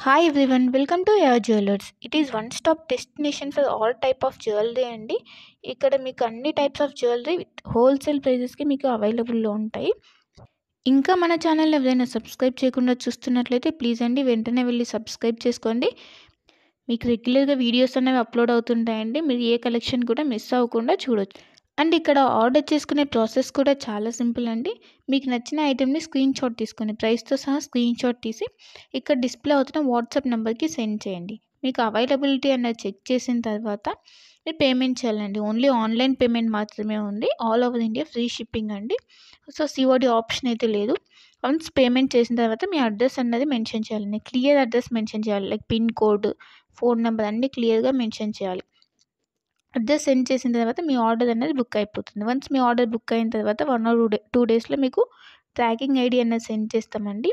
Hi everyone, welcome to your jewellers. It is one stop destination for all type of jewellery అండి. ఇక్కడ మీకు అన్ని types of jewellery with wholesale ప్రైజెస్కి మీకు అవైలబుల్లో ఉంటాయి. ఇంకా మన ఛానల్ ఎవరైనా సబ్స్క్రైబ్ చేయకుండా చూస్తున్నట్లయితే ప్లీజ్ అండి వెంటనే వెళ్ళి సబ్స్క్రైబ్ చేసుకోండి. మీకు రెగ్యులర్గా వీడియోస్ అనేవి అప్లోడ్ అవుతుంటాయండి. మీరు ఏ కలెక్షన్ కూడా మిస్ అవ్వకుండా చూడొచ్చు. అండ్ ఇక్కడ ఆర్డర్ చేసుకునే ప్రాసెస్ కూడా చాలా సింపుల్ అండి. మీకు నచ్చిన ఐటెంని స్క్రీన్ షాట్ తీసుకొని ప్రైస్తో సహా స్క్రీన్ షాట్ తీసి ఇక్కడ డిస్ప్లే అవుతున్న వాట్సాప్ నెంబర్కి సెండ్ చేయండి. మీకు అవైలబిలిటీ అన్నది చెక్ చేసిన తర్వాత మీరు పేమెంట్ చేయాలండి. ఓన్లీ ఆన్లైన్ పేమెంట్ మాత్రమే ఉంది. All over India free shipping అండి. సో సిఓడి ఆప్షన్ అయితే లేదు. వన్స్ పేమెంట్ చేసిన తర్వాత మీ అడ్రస్ అన్నది మెన్షన్ చేయాలండి. క్లియర్ అడ్రస్ మెన్షన్ చేయాలి. Like pin code, phone number అన్నీ క్లియర్గా మెన్షన్ చేయాలి. అడ్రస్ సెండ్ చేసిన తర్వాత మీ ఆర్డర్ అనేది బుక్ అయిపోతుంది. వన్స్ మీ ఆర్డర్ బుక్ అయిన తర్వాత 1 or 2 డేస్లో మీకు ట్రాకింగ్ ఐడి అనేది సెండ్ చేస్తామండి.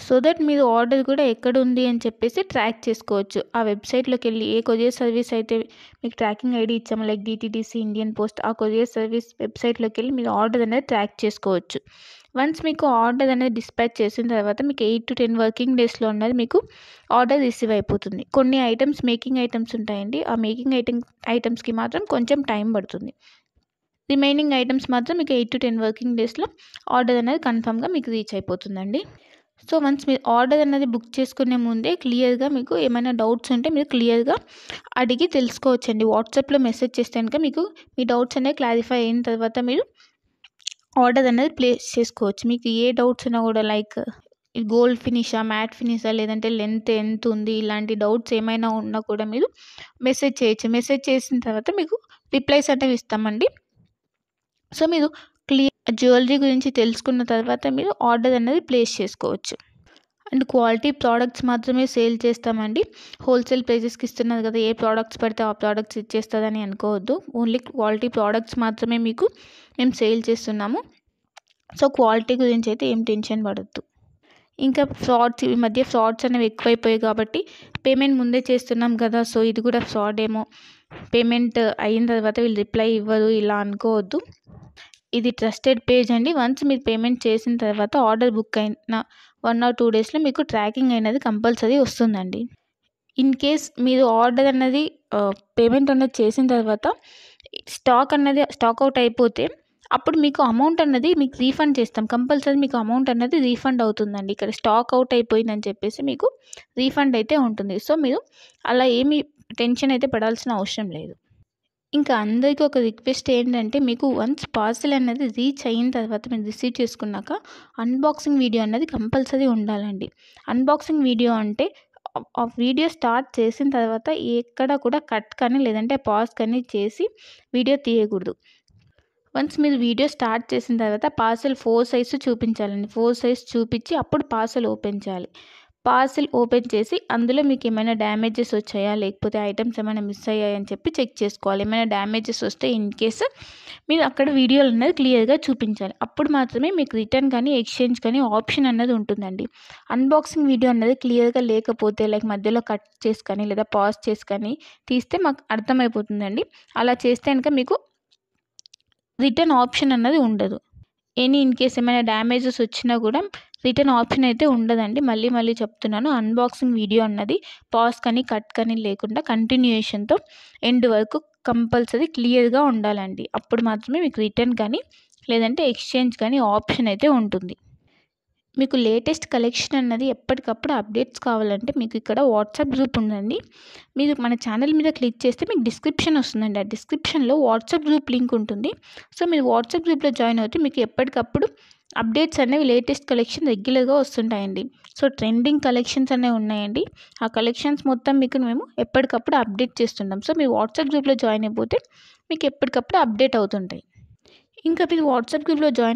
సో దట్ మీరు ఆర్డర్ కూడా ఎక్కడ ఉంది అని చెప్పేసి ట్రాక్ చేసుకోవచ్చు. ఆ వెబ్సైట్లోకి వెళ్ళి ఏ కొరియర్ సర్వీస్ అయితే మీకు ట్రాకింగ్ ఐడి ఇచ్చామో లైక్ డిటీడీసీ, ఇండియన్ పోస్ట్, ఆ కొరియర్ సర్వీస్ వెబ్సైట్లోకి వెళ్ళి మీరు ఆర్డర్ అనేది ట్రాక్ చేసుకోవచ్చు. వన్స్ మీకు ఆర్డర్ అనేది డిస్పాచ్ చేసిన తర్వాత మీకు 8 to 10 వర్కింగ్ డేస్లో ఉన్నది మీకు ఆర్డర్ రిసీవ్ అయిపోతుంది. కొన్ని ఐటమ్స్ మేకింగ్ ఐటమ్స్ ఉంటాయండి. ఆ మేకింగ్ ఐటమ్స్కి మాత్రం కొంచెం టైం పడుతుంది. రిమైనింగ్ ఐటమ్స్ మాత్రం మీకు 8 to 10 వర్కింగ్ డేస్లో ఆర్డర్ అనేది కన్ఫామ్గా మీకు రీచ్ అయిపోతుందండి. సో వన్స్ మీరు ఆర్డర్ అనేది బుక్ చేసుకునే ముందే క్లియర్గా మీకు ఏమైనా డౌట్స్ ఉంటే మీరు క్లియర్గా అడిగి తెలుసుకోవచ్చండి. వాట్సాప్లో మెసేజ్ చేస్తే కనుక మీకు మీ డౌట్స్ అనేవి క్లారిఫై అయిన తర్వాత మీరు ఆర్డర్ అనేది ప్లేస్ చేసుకోవచ్చు. మీకు ఏ డౌట్స్ ఉన్నా కూడా లైక్ గోల్డ్ ఫినిషా, మ్యాట్ ఫినిషా, లేదంటే లెంత్ ఎంత ఉంది, ఇలాంటి డౌట్స్ ఏమైనా ఉన్నా కూడా మీరు మెసేజ్ చేయొచ్చు. మెసేజ్ చేసిన తర్వాత మీకు రిప్లైస్ అనేవి ఇస్తామండి. సో మీరు జ్యువెలరీ గురించి తెలుసుకున్న తర్వాత మీరు ఆర్డర్ అనేది ప్లేస్ చేసుకోవచ్చు. అండ్ క్వాలిటీ ప్రోడక్ట్స్ మాత్రమే సేల్ చేస్తామండి. హోల్సేల్ ప్రైజెస్కి ఇస్తున్నారు కదా, ఏ ప్రోడక్ట్స్ పడితే ఆ ప్రోడక్ట్స్ ఇచ్చేస్తుందని అనుకోవద్దు. ఓన్లీ క్వాలిటీ ప్రోడక్ట్స్ మాత్రమే మీకు మేము సేల్ చేస్తున్నాము. సో క్వాలిటీ గురించి అయితే ఏం టెన్షన్ పడద్దు. ఇంకా ఫ్రాడ్స్, ఈ మధ్య ఫ్రాడ్స్ అనేవి ఎక్కువైపోయాయి కాబట్టి పేమెంట్ ముందే చేస్తున్నాం కదా, సో ఇది కూడా ఫ్రాడ్ ఏమో, పేమెంట్ అయిన తర్వాత వీళ్ళు రిప్లై ఇవ్వరు ఇలా అనుకోవద్దు. ఇది ట్రస్టెడ్ పేజ్ అండి. వన్స్ మీరు పేమెంట్ చేసిన తర్వాత ఆర్డర్ బుక్ అయిన 1 or 2 డేస్లో మీకు ట్రాకింగ్ అనేది కంపల్సరీ వస్తుందండి. ఇన్ కేస్ మీరు ఆర్డర్ అన్నది పేమెంట్ అనేది చేసిన తర్వాత స్టాక్ అవుట్ అయిపోతే అప్పుడు మీకు అమౌంట్ అన్నది మీకు రీఫండ్ చేస్తాం. కంపల్సరీ మీకు అమౌంట్ అన్నది రీఫండ్ అవుతుందండి. ఇక్కడ స్టాక్ అవుట్ అయిపోయిందని చెప్పేసి మీకు రీఫండ్ అయితే ఉంటుంది. సో మీరు అలా ఏమీ టెన్షన్ అయితే పడాల్సిన అవసరం లేదు. ఇంకా అందరికీ ఒక రిక్వెస్ట్ ఏంటంటే, మీకు వన్స్ పార్సెల్ అనేది రీచ్ అయిన తర్వాత మీరు రిసీవ్ చేసుకున్నాక అన్బాక్సింగ్ వీడియో అనేది కంపల్సరీ ఉండాలండి. అన్బాక్సింగ్ వీడియో అంటే ఆ వీడియో స్టార్ట్ చేసిన తర్వాత ఎక్కడ కూడా కట్ కానీ లేదంటే పాజ్ కానీ చేసి వీడియో తీయకూడదు. వన్స్ మీరు వీడియో స్టార్ట్ చేసిన తర్వాత పార్సెల్ 4 సైజు చూపించాలండి. 4 సైజు చూపించి అప్పుడు పార్సెల్ ఓపెన్ చేయాలి. పార్సెల్ ఓపెన్ చేసి అందులో మీకు ఏమైనా డ్యామేజెస్ వచ్చాయా, లేకపోతే ఐటమ్స్ ఏమైనా మిస్ అయ్యాయని చెప్పి చెక్ చేసుకోవాలి. ఏమైనా డ్యామేజెస్ వస్తే ఇన్ కేసు మీరు అక్కడ వీడియోలు అనేది క్లియర్గా చూపించాలి. అప్పుడు మాత్రమే మీకు రిటర్న్ కానీ ఎక్స్చేంజ్ కానీ ఆప్షన్ అన్నది ఉంటుందండి. అన్బాక్సింగ్ వీడియో అన్నది క్లియర్గా లేకపోతే లైక్ మధ్యలో కట్ చేసి కానీ లేదా పాజ్ చేసి కానీ తీస్తే మాకు అర్థమైపోతుందండి. అలా చేస్తే కనుక మీకు రిటర్న్ ఆప్షన్ అన్నది ఉండదు. ఇన్ కేస్ ఏమైనా డ్యామేజెస్ వచ్చినా కూడా రిటర్న్ ఆప్షన్ అయితే ఉండదండి. మళ్ళీ చెప్తున్నాను, అన్బాక్సింగ్ వీడియో అన్నది పాజ్ కానీ కట్ కానీ లేకుండా కంటిన్యూయేషన్తో ఎండ్ వరకు కంపల్సరీ క్లియర్గా ఉండాలండి. అప్పుడు మాత్రమే మీకు రిటర్న్ కానీ లేదంటే ఎక్స్చేంజ్ కానీ ఆప్షన్ అయితే ఉంటుంది. మీకు లేటెస్ట్ కలెక్షన్ అన్నది ఎప్పటికప్పుడు అప్డేట్స్ కావాలంటే మీకు ఇక్కడ వాట్సాప్ గ్రూప్ ఉందండి. మీరు మన ఛానల్ మీద క్లిక్ చేస్తే మీకు డిస్క్రిప్షన్ వస్తుందండి. ఆ డిస్క్రిప్షన్లో వాట్సాప్ గ్రూప్ లింక్ ఉంటుంది. సో మీరు వాట్సాప్ గ్రూప్లో జాయిన్ అవుతే మీకు ఎప్పటికప్పుడు అప్డేట్స్ అనేవి లేటెస్ట్ కలెక్షన్ రెగ్యులర్గా వస్తుంటాయండి. సో ట్రెండింగ్ కలెక్షన్స్ అనేవి ఉన్నాయండి. ఆ కలెక్షన్స్ మొత్తం మీకు మేము ఎప్పటికప్పుడు అప్డేట్ చేస్తుంటాం. సో మీరు వాట్సాప్ గ్రూప్లో జాయిన్ అయిపోతే మీకు ఎప్పటికప్పుడు అప్డేట్ అవుతుంటాయి. ఇంకా మీరు వాట్సాప్ గ్రూప్లో జాయిన్